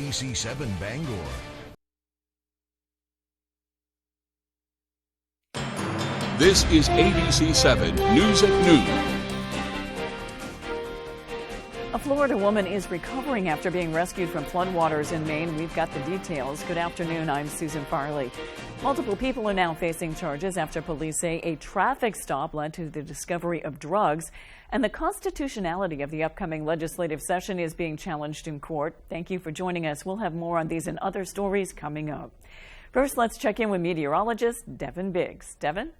ABC7 Bangor. This is ABC7 News at Noon. A Florida woman is recovering after being rescued from floodwaters in Maine. We've got the details. Good afternoon. I'm Susan Farley. Multiple people are now facing charges after police say a traffic stop led to the discovery of drugs, and the constitutionality of the upcoming legislative session is being challenged in court. Thank you for joining us. We'll have more on these and other stories coming up. First, let's check in with meteorologist Devin Biggs. Devin?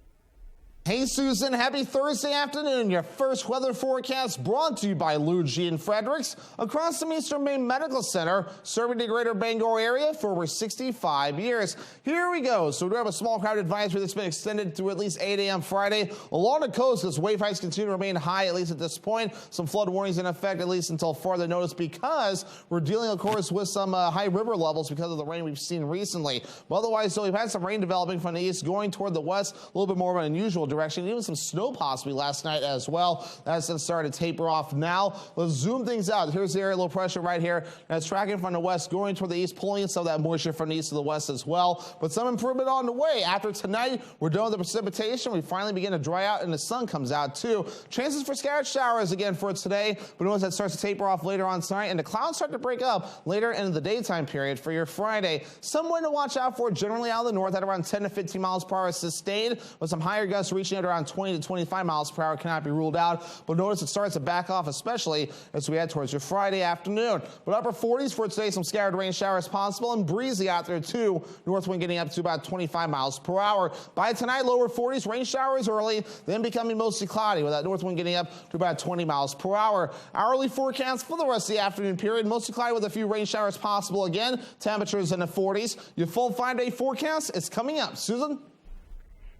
Hey Susan, happy Thursday afternoon. Your first weather forecast brought to you by Lou G and Fredericks across from Eastern Maine Medical Center, serving the greater Bangor area for over 65 years. Here we go. So we do have a small crowd advisory that's been extended through at least 8 a.m. Friday along the coast as wave heights continue to remain high, at least at this point. Some flood warnings in effect at least until further notice, because we're dealing, of course, with some high river levels because of the rain we've seen recently. But otherwise, so we've had some rain developing from the east going toward the west, a little bit more of an unusual direction. Even some snow possibly last night as well. That's started to taper off now. Let's zoom things out. Here's the area low pressure right here. That's tracking from the west going toward the east, pulling in some of that moisture from the east to the west as well. But some improvement on the way. After tonight, we're done with the precipitation. We finally begin to dry out and the sun comes out too. Chances for scattered showers again for today, but notice that starts to taper off later on tonight, and the clouds start to break up later in the daytime period for your Friday. Some wind to watch out for generally out of the north at around 10 to 15 miles per hour sustained, with some higher gusts reaching at around 20 to 25 miles per hour cannot be ruled out, but notice it starts to back off, especially as we head towards your Friday afternoon. But upper 40s for today, some scattered rain showers possible and breezy out there too. North wind getting up to about 25 miles per hour. By tonight, lower 40s, rain showers early, then becoming mostly cloudy with that north wind getting up to about 20 miles per hour. Hourly forecast for the rest of the afternoon period, mostly cloudy with a few rain showers possible again. Temperatures in the 40s. Your full 5-day forecast is coming up. Susan?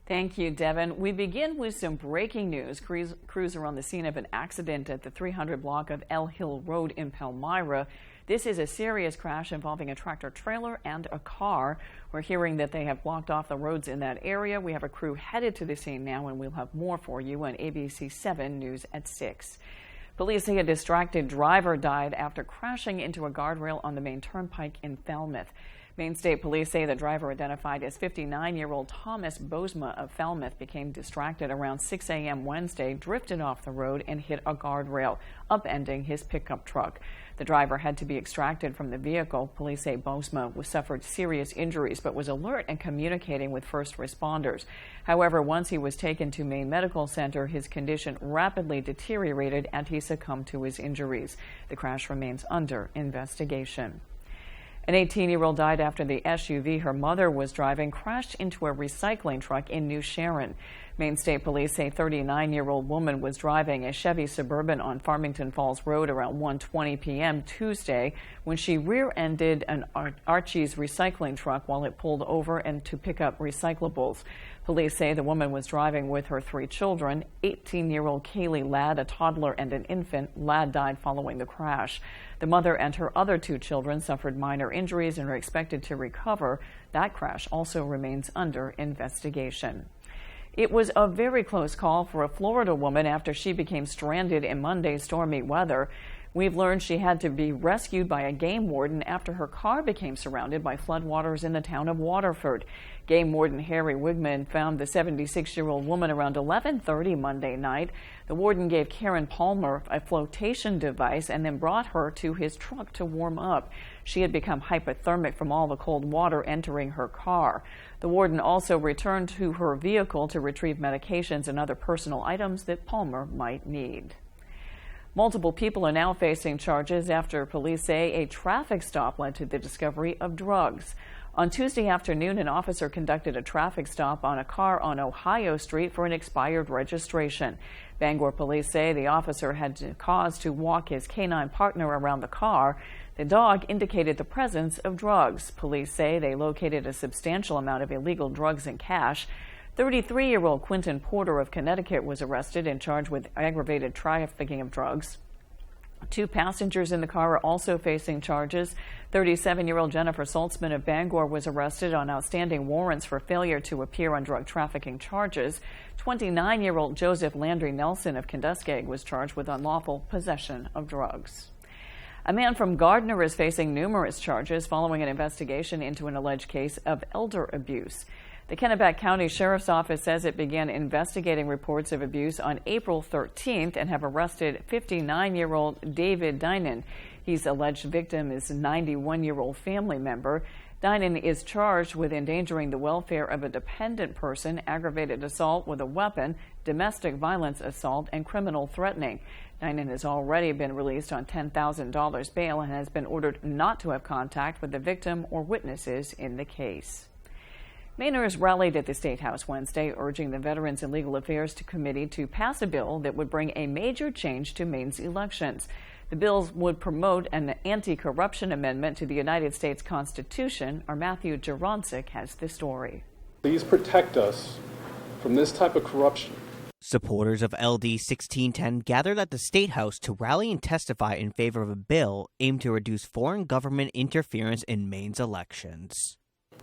Thank you, Devin. We begin with some breaking news. Crews are on the scene of an accident at the 300 block of El Hill Road in Palmyra. This is a serious crash involving a tractor trailer and a car. We're hearing that they have blocked off the roads in that area. We have a crew headed to the scene now, and we'll have more for you on ABC 7 News at 6. Police say a distracted driver died after crashing into a guardrail on the Maine Turnpike in Falmouth. Maine State Police say the driver, identified as 59-year-old Thomas Bosma of Falmouth, became distracted around 6 a.m. Wednesday, drifted off the road and hit a guardrail, upending his pickup truck. The driver had to be extracted from the vehicle. Police say Bosma suffered serious injuries but was alert and communicating with first responders. However, once he was taken to Maine Medical Center, his condition rapidly deteriorated and he succumbed to his injuries. The crash remains under investigation. An 18-year-old died after the SUV her mother was driving crashed into a recycling truck in New Sharon. Maine State Police say 39-year-old woman was driving a Chevy Suburban on Farmington Falls Road around 1:20 p.m. Tuesday when she rear-ended an Archie's recycling truck while it pulled over and to pick up recyclables. Police say the woman was driving with her 3 children, 18-year-old Kaylee Ladd, a toddler, and an infant. Ladd died following the crash. The mother and her other 2 children suffered minor injuries and are expected to recover. That crash also remains under investigation. It was a very close call for a Florida woman after she became stranded in Monday's stormy weather. We've learned she had to be rescued by a game warden after her car became surrounded by floodwaters in the town of Waterford. Game warden Harry Wigman found the 76-year-old woman around 11:30 Monday night. The warden gave Karen Palmer a flotation device and then brought her to his truck to warm up. She had become hypothermic from all the cold water entering her car. The warden also returned to her vehicle to retrieve medications and other personal items that Palmer might need. Multiple people are now facing charges after police say a traffic stop led to the discovery of drugs. On Tuesday afternoon, an officer conducted a traffic stop on a car on Ohio Street for an expired registration. Bangor police say the officer had cause to walk his canine partner around the car. The dog indicated the presence of drugs. Police say they located a substantial amount of illegal drugs and cash. 33-year-old Quentin Porter of Connecticut was arrested and charged with aggravated trafficking of drugs. 2 passengers in the car are also facing charges. 37-year-old Jennifer Saltzman of Bangor was arrested on outstanding warrants for failure to appear on drug trafficking charges. 29-year-old Joseph Landry Nelson of Kentucky was charged with unlawful possession of drugs. A man from Gardner is facing numerous charges following an investigation into an alleged case of elder abuse. The Kennebec County Sheriff's Office says it began investigating reports of abuse on April 13th and have arrested 59-year-old David Dinan. His alleged victim is a 91-year-old family member. Dinan is charged with endangering the welfare of a dependent person, aggravated assault with a weapon, domestic violence assault, and criminal threatening. Dinan has already been released on $10,000 bail and has been ordered not to have contact with the victim or witnesses in the case. Mainers rallied at the State House Wednesday, urging the Veterans and Legal Affairs Committee to pass a bill that would bring a major change to Maine's elections. The bills would promote an anti-corruption amendment to the United States Constitution. Our Matthew Jaroncic has the story. Please protect us from this type of corruption. Supporters of LD 1610 gathered at the State House to rally and testify in favor of a bill aimed to reduce foreign government interference in Maine's elections.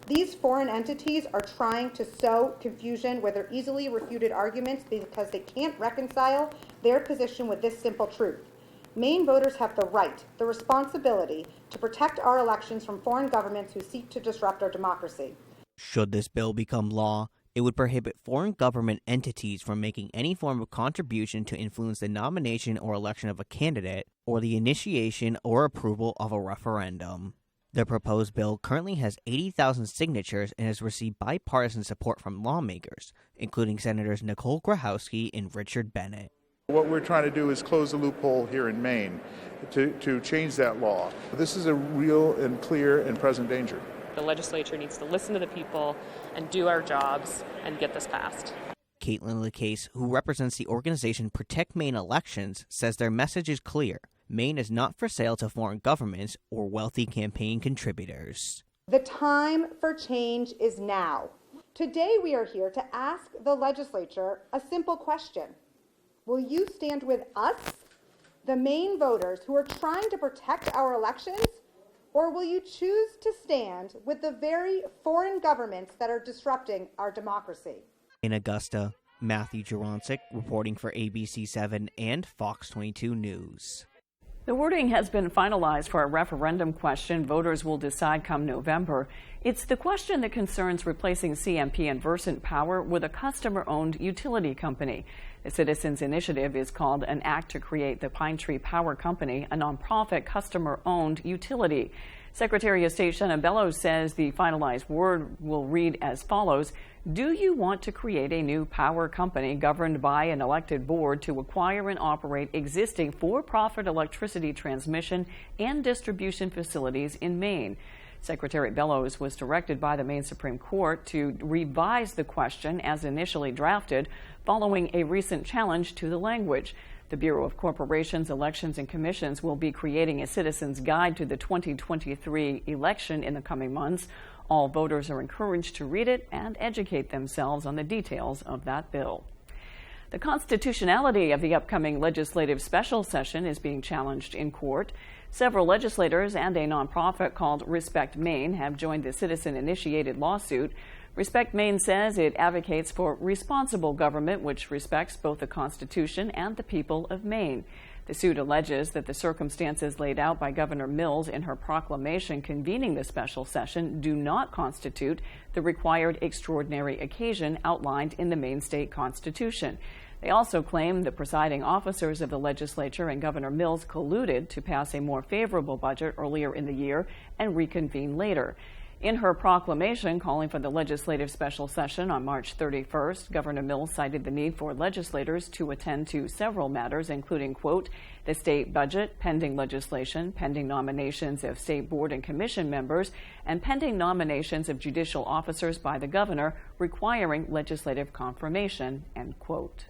These foreign entities are trying to sow confusion with their easily refuted arguments because they can't reconcile their position with this simple truth. Maine voters have the right, the responsibility, to protect our elections from foreign governments who seek to disrupt our democracy. Should this bill become law, it would prohibit foreign government entities from making any form of contribution to influence the nomination or election of a candidate or the initiation or approval of a referendum. The proposed bill currently has 80,000 signatures and has received bipartisan support from lawmakers, including Senators Nicole Grahowski and Richard Bennett. What we're trying to do is close the loophole here in Maine to change that law. This is a real and clear and present danger. The legislature needs to listen to the people and do our jobs and get this passed. Caitlin LeCase, who represents the organization Protect Maine Elections, says their message is clear. Maine is not for sale to foreign governments or wealthy campaign contributors. The time for change is now. Today we are here to ask the legislature a simple question. Will you stand with us, the Maine voters who are trying to protect our elections, or will you choose to stand with the very foreign governments that are disrupting our democracy? In Augusta, Matthew Jaroncic reporting for ABC7 and Fox 22 News. The wording has been finalized for a referendum question voters will decide come November. It's the question that concerns replacing CMP and Versant Power with a customer-owned utility company. The citizens' initiative is called An Act to Create the Pine Tree Power Company, a nonprofit customer-owned utility. Secretary of State Shannon Bellows says the finalized word will read as follows: do you want to create a new power company governed by an elected board to acquire and operate existing for-profit electricity transmission and distribution facilities in Maine? Secretary Bellows was directed by the Maine Supreme Court to revise the question as initially drafted following a recent challenge to the language. The Bureau of Corporations, Elections, and Commissions will be creating a citizen's guide to the 2023 election in the coming months. All voters are encouraged to read it and educate themselves on the details of that bill. The constitutionality of the upcoming legislative special session is being challenged in court. Several legislators and a nonprofit called Respect Maine have joined the citizen-initiated lawsuit. Respect Maine says it advocates for responsible government which respects both the Constitution and the people of Maine. The suit alleges that the circumstances laid out by Governor Mills in her proclamation convening the special session do not constitute the required extraordinary occasion outlined in the Maine state constitution. They also claim the presiding officers of the legislature and Governor Mills colluded to pass a more favorable budget earlier in the year and reconvene later. In her proclamation calling for the legislative special session on March 31st, Governor Mills cited the need for legislators to attend to several matters, including, quote, the state budget, pending legislation, pending nominations of state board and commission members, and pending nominations of judicial officers by the governor requiring legislative confirmation, end quote.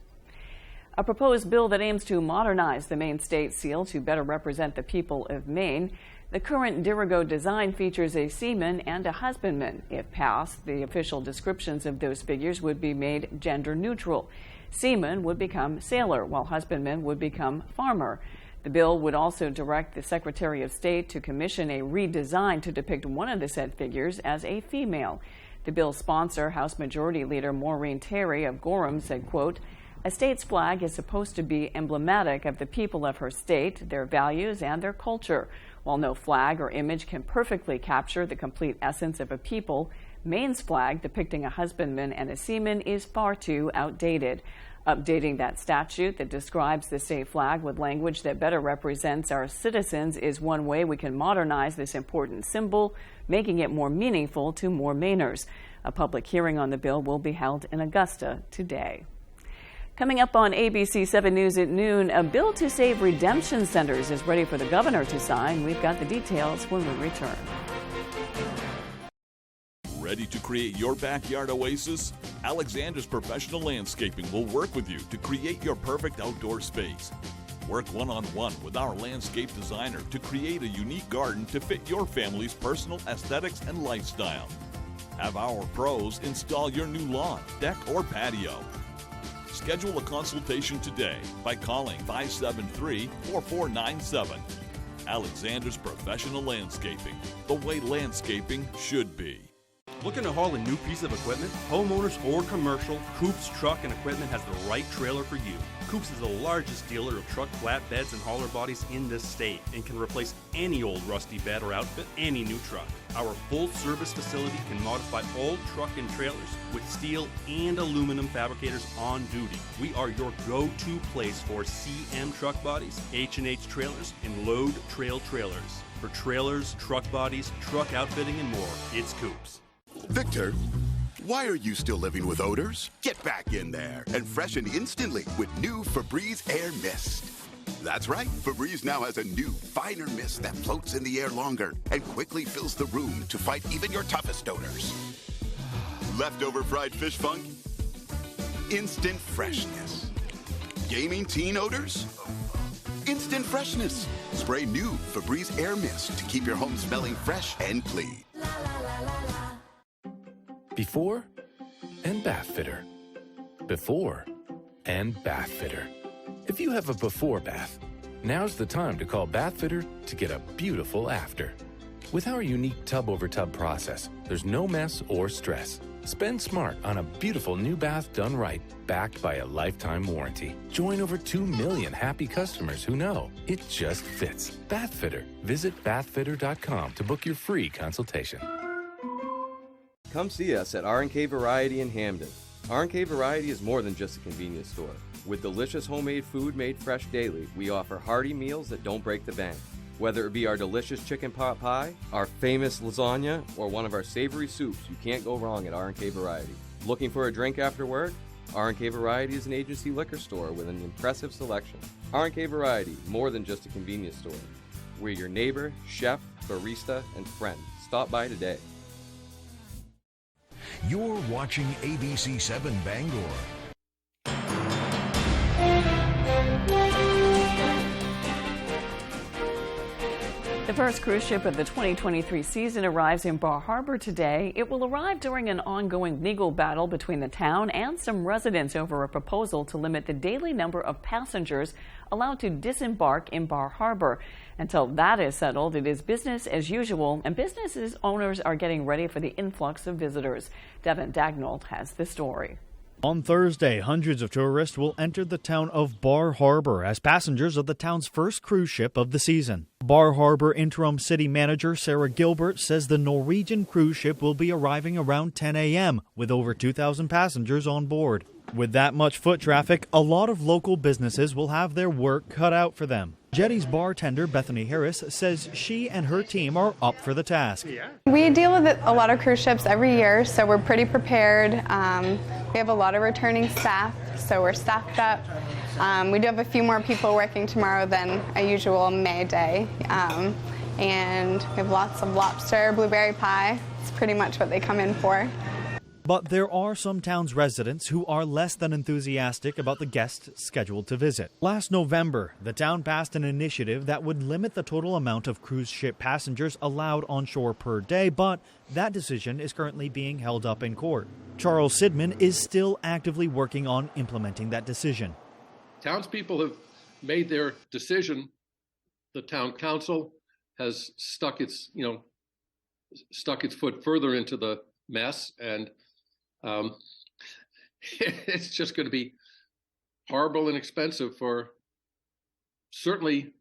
A proposed bill that aims to modernize the Maine state seal to better represent the people of Maine. The current Dirigo design features a seaman and a husbandman. If passed, the official descriptions of those figures would be made gender neutral. Seaman would become sailor, while husbandman would become farmer. The bill would also direct the Secretary of State to commission a redesign to depict one of the said figures as a female. The bill's sponsor, House Majority Leader Maureen Terry of Gorham, said, quote, a state's flag is supposed to be emblematic of the people of her state, their values, and their culture. While no flag or image can perfectly capture the complete essence of a people, Maine's flag depicting a husbandman and a seaman is far too outdated. Updating that statute that describes the state flag with language that better represents our citizens is one way we can modernize this important symbol, making it more meaningful to more Mainers. A public hearing on the bill will be held in Augusta today. Coming up on ABC 7 News at noon, a bill to save redemption centers is ready for the governor to sign. We've got the details when we return. Ready to create your backyard oasis? Alexander's Professional Landscaping will work with you to create your perfect outdoor space. Work one-on-one with our landscape designer to create a unique garden to fit your family's personal aesthetics and lifestyle. Have our pros install your new lawn, deck, or patio. Schedule a consultation today by calling 573-4497. Alexander's Professional Landscaping, the way landscaping should be. Looking to haul a new piece of equipment? Homeowners or commercial, Coops Truck and Equipment has the right trailer for you. Coops is the largest dealer of truck flatbeds and hauler bodies in the state and can replace any old rusty bed or outfit any new truck. Our full-service facility can modify all truck and trailers with steel and aluminum fabricators on duty. We are your go-to place for CM truck bodies, H&H trailers, and load trail trailers. For trailers, truck bodies, truck outfitting, and more, it's Coops. Victor, why are you still living with odors? Get back in there and freshen instantly with new Febreze Air Mist. That's right, Febreze now has a new, finer mist that floats in the air longer and quickly fills the room to fight even your toughest odors. Leftover fried fish funk? Instant freshness. Gaming teen odors? Instant freshness. Spray new Febreze Air Mist to keep your home smelling fresh and clean. Before and bath fitter. Before and bath fitter. If you have a before bath, now's the time to call Bath Fitter to get a beautiful after. With our unique tub over tub process, there's no mess or stress. Spend smart on a beautiful new bath done right, backed by a lifetime warranty. Join over 2 million happy customers who know it just fits. Bath Fitter. Visit bathfitter.com to book your free consultation. Come see us at R&K Variety in Hamden. R&K Variety is more than just a convenience store. With delicious homemade food made fresh daily, we offer hearty meals that don't break the bank. Whether it be our delicious chicken pot pie, our famous lasagna, or one of our savory soups, you can't go wrong at R&K Variety. Looking for a drink after work? R&K Variety is an agency liquor store with an impressive selection. R&K Variety, more than just a convenience store. We're your neighbor, chef, barista, and friend. Stop by today. You're watching ABC 7 Bangor. The first cruise ship of the 2023 season arrives in Bar Harbor today. It will arrive during an ongoing legal battle between the town and some residents over a proposal to limit the daily number of passengers allowed to disembark in Bar Harbor. Until that is settled, it is business as usual, and businesses owners are getting ready for the influx of visitors. Devin Dagnall has the story. On Thursday, hundreds of tourists will enter the town of Bar Harbor as passengers of the town's first cruise ship of the season. Bar Harbor interim city manager Sarah Gilbert says the Norwegian cruise ship will be arriving around 10 a.m. with over 2,000 passengers on board. With that much foot traffic, a lot of local businesses will have their work cut out for them. Jetty's bartender Bethany Harris says she and her team are up for the task. We deal with a lot of cruise ships every year, so we're pretty prepared. We have a lot of returning staff, so we're staffed up. We do have a few more people working tomorrow than a usual May day. And we have lots of lobster, blueberry pie. It's pretty much what they come in for. But there are some town's residents who are less than enthusiastic about the guests scheduled to visit. Last November, the town passed an initiative that would limit the total amount of cruise ship passengers allowed on shore per day, but that decision is currently being held up in court. Charles Sidman is still actively working on implementing that decision. Townspeople have made their decision. The town council has stuck its foot further into the mess, and it's just going to be horrible and expensive for certainly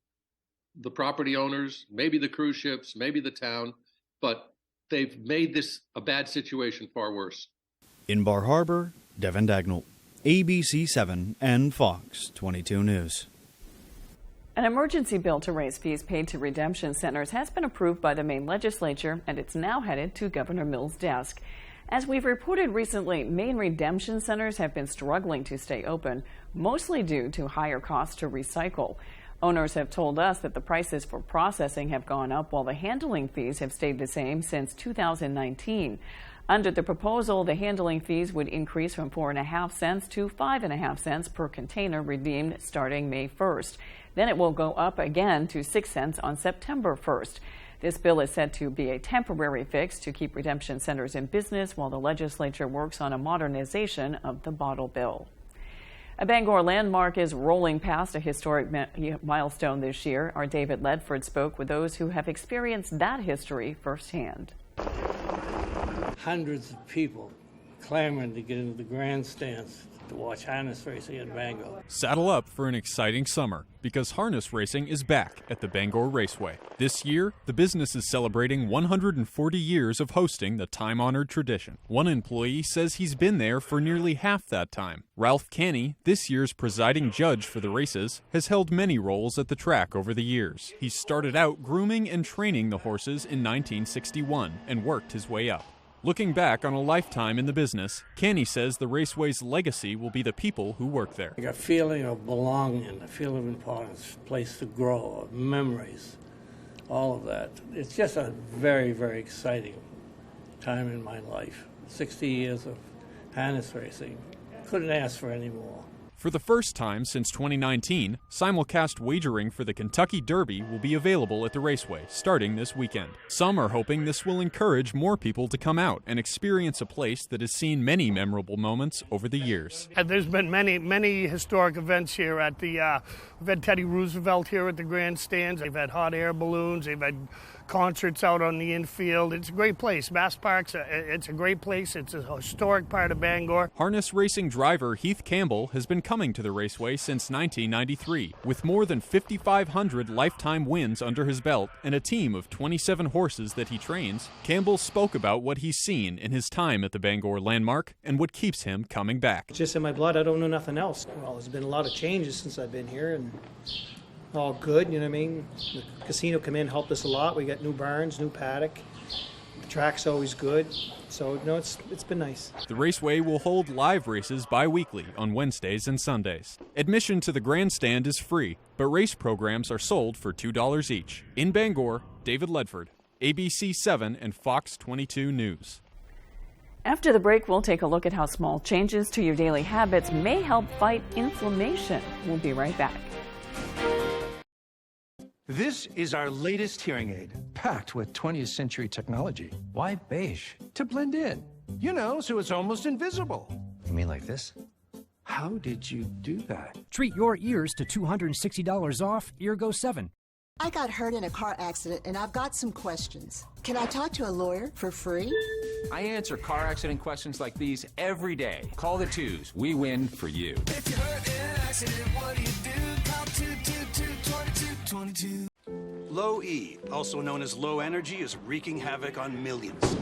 the property owners, maybe the cruise ships, maybe the town, but they've made this a bad situation far worse. In Bar Harbor, Devin Dagnall, ABC 7 and Fox 22 News. An emergency bill to raise fees paid to redemption centers has been approved by the Maine legislature, and it's now headed to Governor Mills' desk. As we've reported recently, Maine redemption centers have been struggling to stay open, mostly due to higher costs to recycle. Owners have told us that the prices for processing have gone up while the handling fees have stayed the same since 2019. Under the proposal, the handling fees would increase from 4.5 cents to 5.5 cents per container redeemed starting May 1st. Then it will go up again to 6 cents on September 1st. This bill is said to be a temporary fix to keep redemption centers in business while the legislature works on a modernization of the bottle bill. A Bangor landmark is rolling past a historic milestone this year. Our David Ledford spoke with those who have experienced that history firsthand. Hundreds of people clamoring to get into the grandstands to watch harness racing in Bangor. Saddle up for an exciting summer because harness racing is back at the Bangor Raceway. This year, the business is celebrating 140 years of hosting the time-honored tradition. One employee says he's been there for nearly half that time. Ralph Canny, this year's presiding judge for the races, has held many roles at the track over the years. He started out grooming and training the horses in 1961 and worked his way up. Looking back on a lifetime in the business, Canny says the Raceway's legacy will be the people who work there. Like a feeling of belonging, a feeling of importance, a place to grow, of memories, all of that. It's just a very, very exciting time in my life. 60 years of harness racing. Couldn't ask for any more. For the first time since 2019, simulcast wagering for the Kentucky Derby will be available at the Raceway starting this weekend. Some are hoping this will encourage more people to come out and experience a place that has seen many memorable moments over the years. There's been many historic events here at the, we've had Teddy Roosevelt here at the grandstands. They've had hot air balloons. They've had concerts out on the infield. It's a great place. Mass Park's it's a great place. It's a historic part of Bangor. Harness racing driver Heath Campbell has been coming to the Raceway since 1993. With more than 5,500 lifetime wins under his belt and a team of 27 horses that he trains, Campbell spoke about what he's seen in his time at the Bangor landmark and what keeps him coming back. It's just in my blood. I don't know nothing else. Well, there's been a lot of changes since I've been here, and all good, you know what I mean? The casino come in, helped us a lot. We got new barns, new paddock. The track's always good. So, no, it's been nice. The Raceway will hold live races bi-weekly on Wednesdays and Sundays. Admission to the grandstand is free, but race programs are sold for $2 each. In Bangor, David Ledford, ABC 7 and Fox 22 News. After the break, we'll take a look at how small changes to your daily habits may help fight inflammation. We'll be right back. This is our latest hearing aid, packed with 20th century technology. Why beige? To blend in. You know, so it's almost invisible. You mean like this? How did you do that? Treat your ears to $260 off Eargo 7. I got hurt in a car accident and I've got some questions. Can I talk to a lawyer for free? I answer car accident questions like these every day. Call the twos. We win for you. If you're hurt in an accident, what do you do? Call 222-2222. Low E, also known as low energy, is wreaking havoc on millions.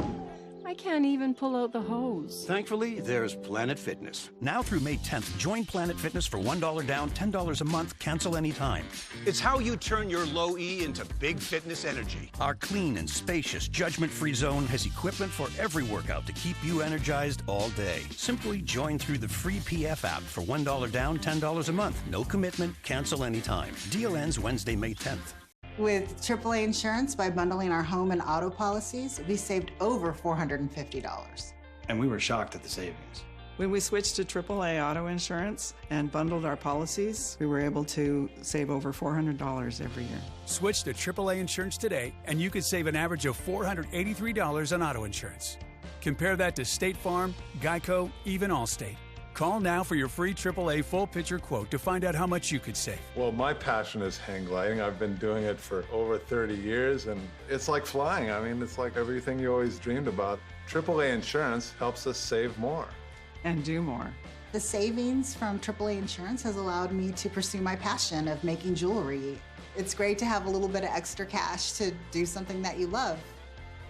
I can't even pull out the hose. Thankfully, there's Planet Fitness. Now through May 10th, join Planet Fitness for $1 down, $10 a month, cancel anytime. It's how you turn your low E into big fitness energy. Our clean and spacious, judgment-free zone has equipment for every workout to keep you energized all day. Simply join through the free PF app for $1 down, $10 a month. No commitment, cancel anytime. Deal ends Wednesday, May 10th. With AAA Insurance, by bundling our home and auto policies, we saved over $450. And we were shocked at the savings. When we switched to AAA auto insurance and bundled our policies, we were able to save over $400 every year. Switch to AAA insurance today, and you could save an average of $483 on auto insurance. Compare that to State Farm, Geico, even Allstate. Call now for your free AAA full picture quote to find out how much you could save. Well, my passion is hang gliding. I've been doing it for over 30 years, and it's like flying. I mean, it's like everything you always dreamed about. AAA insurance helps us save more. And do more. The savings from AAA Insurance has allowed me to pursue my passion of making jewelry. It's great to have a little bit of extra cash to do something that you love.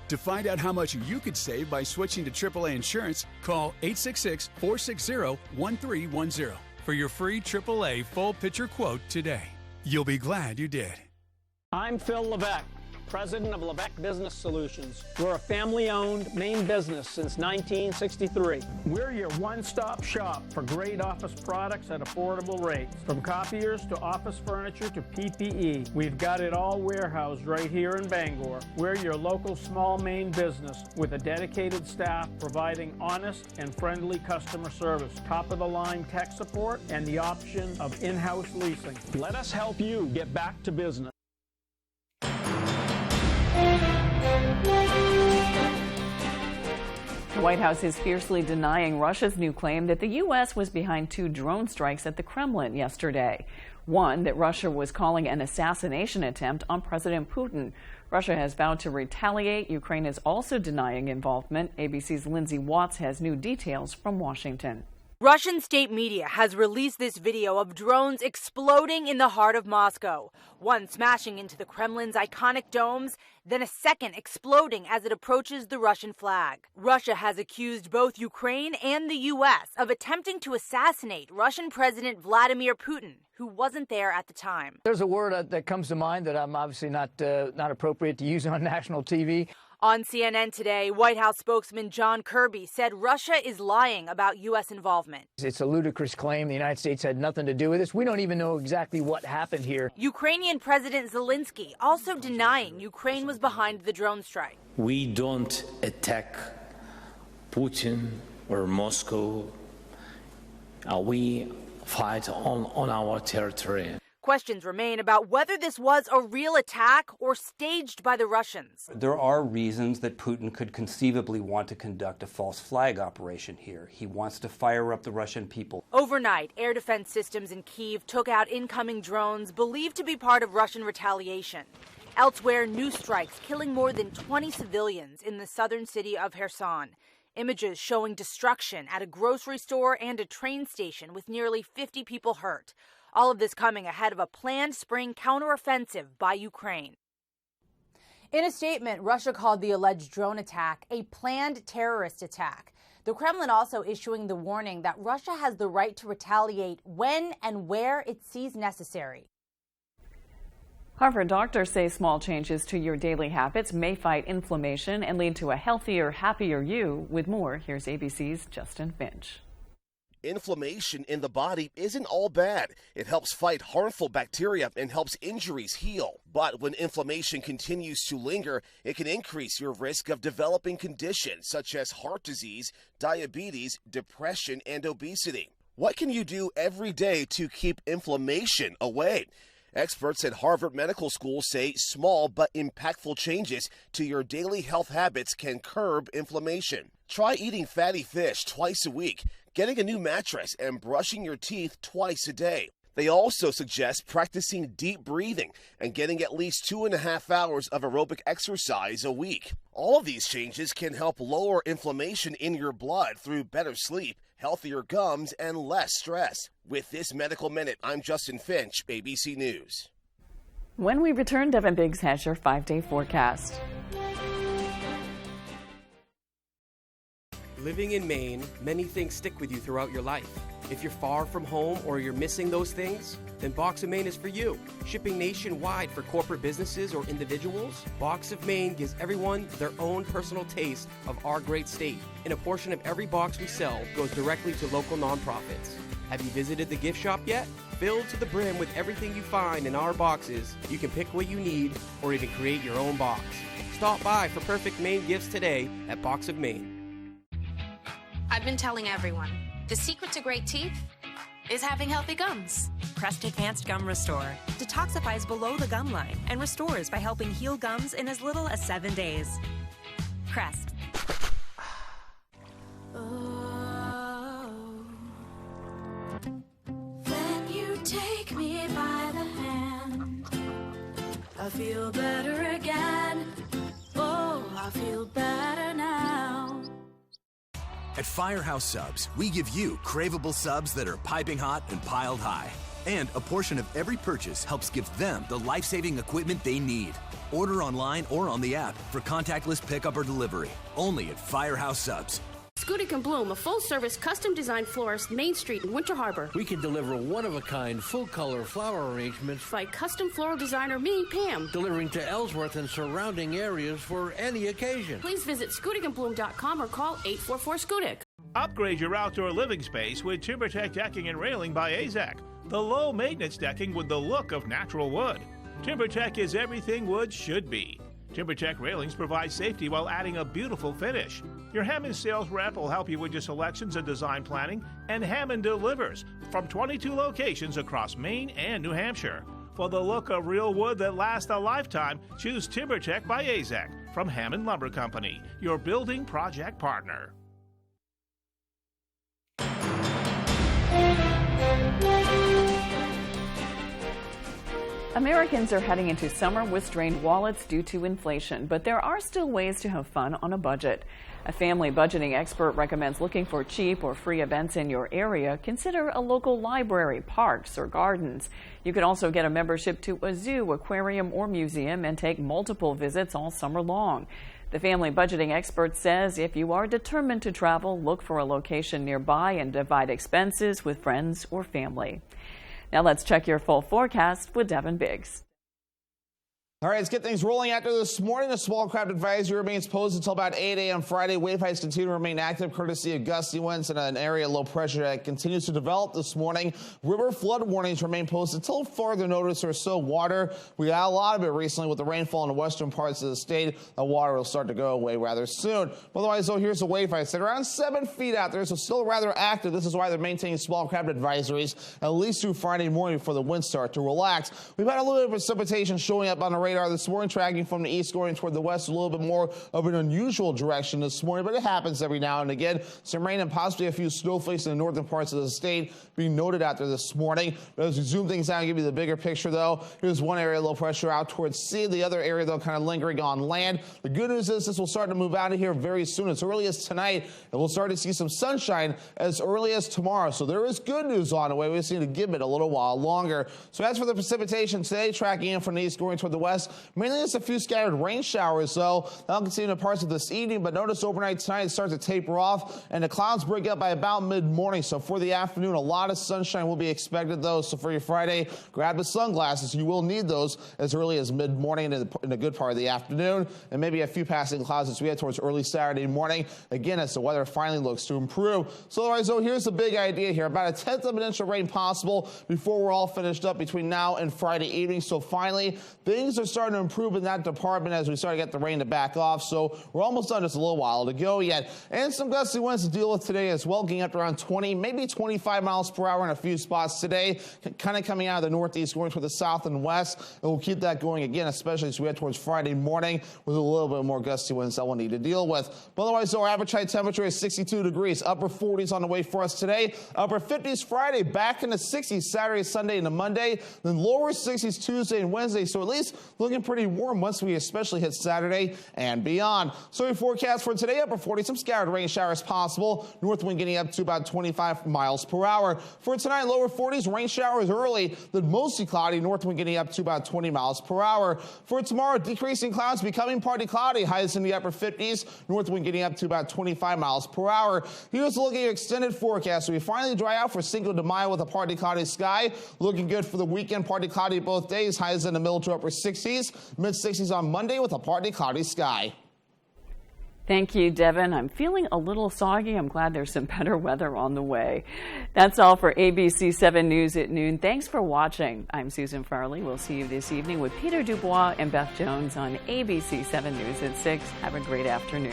To find out how much you could save by switching to AAA Insurance, call 866-460-1310 for your free AAA full picture quote today. You'll be glad you did. I'm Phil Levesque, president of Levesque Business Solutions. We're a family-owned Maine business since 1963. We're your one-stop shop for great office products at affordable rates. From copiers to office furniture to PPE, we've got it all warehoused right here in Bangor. We're your local small Maine business with a dedicated staff providing honest and friendly customer service, top-of-the-line tech support, and the option of in-house leasing. Let us help you get back to business. The White House is fiercely denying Russia's new claim that the U.S. was behind 2 drone strikes at the Kremlin yesterday. One that Russia was calling an assassination attempt on President Putin. Russia has vowed to retaliate. Ukraine is also denying involvement. ABC's Lindsay Watts has new details from Washington. Russian state media has released this video of drones exploding in the heart of Moscow. One smashing into the Kremlin's iconic domes, then a second exploding as it approaches the Russian flag. Russia has accused both Ukraine and the U.S. of attempting to assassinate Russian President Vladimir Putin, who wasn't there at the time. There's a word that comes to mind that I'm obviously not appropriate to use on national TV. On CNN today, White House spokesman John Kirby said Russia is lying about U.S. involvement. It's a ludicrous claim. The United States had nothing to do with this. We don't even know exactly what happened here. Ukrainian President Zelensky also denying Ukraine was behind the drone strike. We don't attack Putin or Moscow. We fight on our territory. Questions remain about whether this was a real attack or staged by the Russians. There are reasons that Putin could conceivably want to conduct a false flag operation here. He wants to fire up the Russian people. Overnight, air defense systems in Kyiv took out incoming drones believed to be part of Russian retaliation. Elsewhere, new strikes killing more than 20 civilians in the southern city of Kherson. Images showing destruction at a grocery store and a train station with nearly 50 people hurt. All of this coming ahead of a planned spring counteroffensive by Ukraine. In a statement, Russia called the alleged drone attack a planned terrorist attack. The Kremlin also issuing the warning that Russia has the right to retaliate when and where it sees necessary. Harvard doctors say small changes to your daily habits may fight inflammation and lead to a healthier, happier you. With more, here's ABC's Justin Finch. Inflammation in the body isn't all bad. It helps fight harmful bacteria and helps injuries heal. But when inflammation continues to linger, it can increase your risk of developing conditions such as heart disease, diabetes, depression, and obesity. What can you do every day to keep inflammation away? Experts at Harvard Medical School say small but impactful changes to your daily health habits can curb inflammation. Try eating fatty fish twice a week, getting a new mattress, and brushing your teeth twice a day. They also suggest practicing deep breathing and getting at least 2.5 hours of aerobic exercise a week. All of these changes can help lower inflammation in your blood through better sleep, healthier gums, and less stress. With this Medical Minute, I'm Justin Finch, ABC News. When we return, Devin Biggs has your 5-day forecast. Living in Maine, many things stick with you throughout your life. If you're far from home or you're missing those things, then Box of Maine is for you. Shipping nationwide for corporate businesses or individuals, Box of Maine gives everyone their own personal taste of our great state. And a portion of every box we sell goes directly to local nonprofits. Have you visited the gift shop yet? Filled to the brim with everything you find in our boxes, you can pick what you need or even create your own box. Stop by for perfect Maine gifts today at Box of Maine. I've been telling everyone, the secret to great teeth is having healthy gums. Crest Advanced Gum Restore detoxifies below the gum line and restores by helping heal gums in as little as 7 days. Crest. When you take me by the hand, I feel better again. Oh, I feel better now. At Firehouse Subs, we give you craveable subs that are piping hot and piled high. And a portion of every purchase helps give them the life-saving equipment they need. Order online or on the app for contactless pickup or delivery. Only at Firehouse Subs. Scudic and Bloom, a full-service, custom-designed florist, Main Street in Winter Harbor. We can deliver one-of-a-kind, full-color flower arrangements by custom floral designer me, Pam. Delivering to Ellsworth and surrounding areas for any occasion. Please visit scudicandbloom.com or call 844-SCUDIC. Upgrade your outdoor living space with TimberTech decking and railing by AZEK. The low-maintenance decking with the look of natural wood. TimberTech is everything wood should be. TimberTech railings provide safety while adding a beautiful finish. Your Hammond sales rep will help you with your selections and design planning, and Hammond delivers from 22 locations across Maine and New Hampshire. For the look of real wood that lasts a lifetime, choose TimberTech by AZEK from Hammond Lumber Company, your building project partner. Americans are heading into summer with strained wallets due to inflation, but there are still ways to have fun on a budget. A family budgeting expert recommends looking for cheap or free events in your area. Consider a local library, parks, or gardens. You can also get a membership to a zoo, aquarium, or museum and take multiple visits all summer long. The family budgeting expert says if you are determined to travel, look for a location nearby and divide expenses with friends or family. Now let's check your full forecast with Devin Biggs. All right, let's get things rolling after this morning. The small craft advisory remains posed until about 8 a.m. Friday. Wave heights continue to remain active courtesy of gusty winds and an area low pressure that continues to develop this morning. River flood warnings remain posted until further notice or so. Water, we got a lot of it recently with the rainfall in the western parts of the state. The water will start to go away rather soon. Otherwise, though, here's the wave heights. They're around 7 feet out there, so still rather active. This is why they're maintaining small craft advisories at least through Friday morning before the winds start to relax. We've had a little bit of precipitation showing up on the radar this morning, tracking from the east going toward the west, a little bit more of an unusual direction this morning, but it happens every now and again. Some rain and possibly a few snowflakes in the northern parts of the state being noted out there this morning. But as we zoom things out and give you the bigger picture, though, here's one area low pressure out towards sea, the other area, though, kind of lingering on land. The good news is this will start to move out of here very soon, as early as tonight, and we'll start to see some sunshine as early as tomorrow. So there is good news on the way. We just need to give it a little while longer. So as for the precipitation today, tracking in from the east going toward the west, mainly just a few scattered rain showers, though. That'll continue in parts of this evening, but notice overnight tonight it starts to taper off, and the clouds break up by about mid-morning. So for the afternoon, a lot of sunshine will be expected, though. So for your Friday, grab the sunglasses. You will need those as early as mid-morning in the good part of the afternoon, and maybe a few passing clouds as we head towards early Saturday morning, again, as the weather finally looks to improve. So otherwise, though, here's the big idea here. About 1/10 of an inch of rain possible before we're all finished up between now and Friday evening. So finally, things are starting to improve in that department as we start to get the rain to back off. So we're almost done, just a little while to go yet. And some gusty winds to deal with today as well, getting up to around 20, maybe 25 miles per hour in a few spots today, kind of coming out of the northeast, going toward the south and west. And we'll keep that going again, especially as we head towards Friday morning with a little bit more gusty winds that we'll need to deal with. But otherwise, though, our average high temperature is 62 degrees, upper 40s on the way for us today, upper 50s Friday, back in the 60s Saturday, Sunday, and Monday, then lower 60s Tuesday and Wednesday. So at least looking pretty warm once we especially hit Saturday and beyond. So your forecast for today, upper 40, some scattered rain showers possible. North wind getting up to about 25 miles per hour. For tonight, lower 40s, rain showers early, then mostly cloudy. North wind getting up to about 20 miles per hour. For tomorrow, decreasing clouds, becoming partly cloudy. Highs in the upper 50s. North wind getting up to about 25 miles per hour. Here's looking at your extended forecast. So we finally dry out for Cinco de Mayo with a partly cloudy sky. Looking good for the weekend, partly cloudy both days. Highs in the middle to upper 60s. Mid-60s on Monday with a partly cloudy sky. Thank you, Devin. I'm feeling a little soggy. I'm glad there's some better weather on the way. That's all for ABC 7 News at noon. Thanks for watching. I'm Susan Farley. We'll see you this evening with Peter Dubois and Beth Jones on ABC 7 News at 6. Have a great afternoon.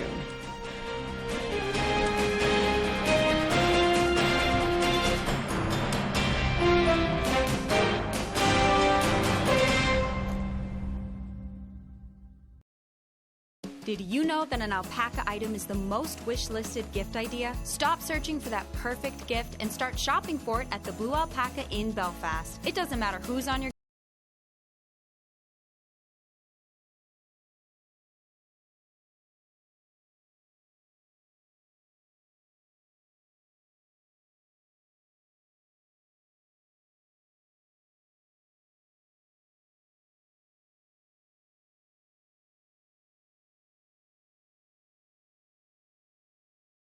Did you know that an alpaca item is the most wish-listed gift idea? Stop searching for that perfect gift and start shopping for it at the Blue Alpaca in Belfast. It doesn't matter who's on your